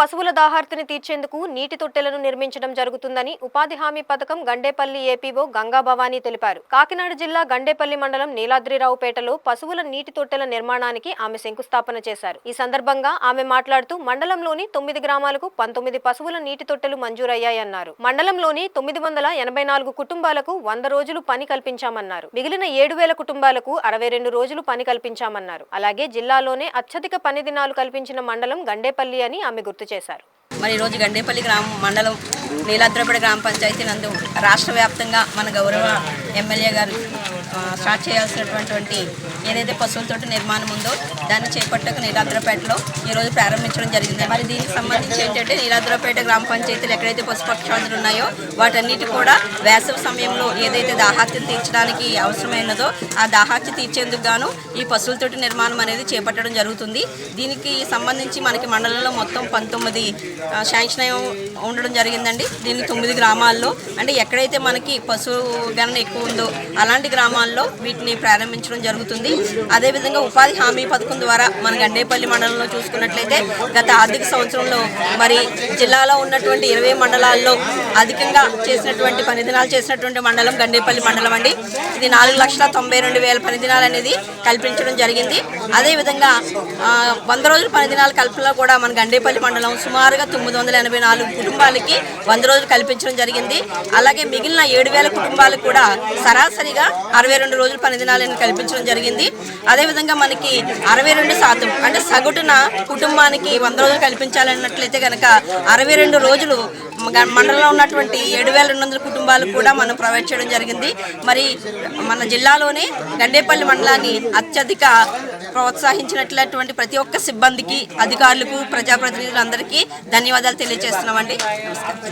పశువుల దాహార్తిని తీర్చేందుకు నీటి తొట్టెలను నిర్మించడం జరుగుతుందని ఉపాధి హామీ పథకం గండేపల్లి ఏపీఓ గంగా భవానీ తెలిపారు. కాకినాడ జిల్లా గండేపల్లి మండలం నీలాద్రిరావుపేటలో పశువుల నీటి తొట్టెల నిర్మాణానికి ఆమె శంకుస్థాపన చేశారు. ఈ సందర్భంగా ఆమె మాట్లాడుతూ మండలంలోని 9 గ్రామాలకు 19 పశువుల నీటి తొట్టెలు మంజూరయ్యాయన్నారు. మండలంలోని 984 కుటుంబాలకు 100 రోజులు పని కల్పించామన్నారు. మిగిలిన 7000 కుటుంబాలకు 62 రోజులు పని కల్పించామన్నారు. అలాగే జిల్లాలోనే అత్యధిక పని దినాలు కల్పించిన మండలం గండేపల్లి అని ఆమె గుర్తు చేశారు. మరి ఈరోజు గండేపల్లి మండలం నీలాద్రిపేట గ్రామ పంచాయతీ నందు రాష్ట్ర వ్యాప్తంగా మన గౌరవ ఎమ్మెల్యే గారు స్టార్ట్ చేయాల్సినటువంటి ఏదైతే పశువులతోటి నిర్మాణం ఉందో దాన్ని చేపట్టక నీలాద్రిపేటలో ఈరోజు ప్రారంభించడం జరిగింది. మరి దీనికి సంబంధించి ఏంటంటే నీలాద్రిపేట గ్రామ పంచాయతీలు ఎక్కడైతే పశుపక్షాదులు ఉన్నాయో వాటన్నిటి కూడా వేసవి సమయంలో ఏదైతే దాహార్తిని తీర్చడానికి అవసరమైనదో ఆ దాహార్తి తీర్చేందుకు గాను ఈ పశువులతోటి నిర్మాణం అనేది చేపట్టడం జరుగుతుంది. దీనికి సంబంధించి మనకి మండలంలో మొత్తం 19 శాంక్షన్ ఉండడం జరిగిందండి. దీనికి 9 గ్రామాల్లో అంటే ఎక్కడైతే మనకి పశువు గణన ఎక్కువ ఉందో అలాంటి గ్రామాల్లో వీటిని ప్రారంభించడం జరుగుతుంది. అదేవిధంగా ఉపాధి హామీ పథకం ద్వారా మన గండేపల్లి మండలంలో చూసుకున్నట్లయితే గత ఆర్థిక సంవత్సరంలో మరి జిల్లాలో ఉన్నటువంటి 20 మండలాల్లో అధికంగా చేసినటువంటి పని దినాలు చేసినటువంటి మండలం గండేపల్లి మండలం అండి. ఇది 4,92,000 పని దినాలు అనేది కల్పించడం జరిగింది. అదేవిధంగా 100 రోజుల పని దినాల కల్పనలో కూడా మన గండేపల్లి మండలం సుమారుగా 984 కుటుంబాలకి 100 రోజులు కల్పించడం జరిగింది. అలాగే మిగిలిన 7,000 కుటుంబాలకు కూడా సరాసరిగా 62 రోజుల పని దినాలను కల్పించడం జరిగింది. అదేవిధంగా మనకి 62% అంటే సగటున కుటుంబానికి 100 రోజులు కల్పించాలన్నట్లయితే కనుక 62 రోజులు మండలంలో ఉన్నటువంటి 7,200 కుటుంబాలకు కూడా మనం ప్రొవైడ్ చేయడం జరిగింది. మరి మన జిల్లాలోనే గండేపల్లి మండలాన్ని అత్యధిక ప్రోత్సహించినట్లటువంటి ప్రతి ఒక్క సిబ్బందికి, అధికారులకు, ప్రజాప్రతినిధులందరికీ ధన్యవాదాలు తెలియజేస్తున్నామండి. నమస్కారం.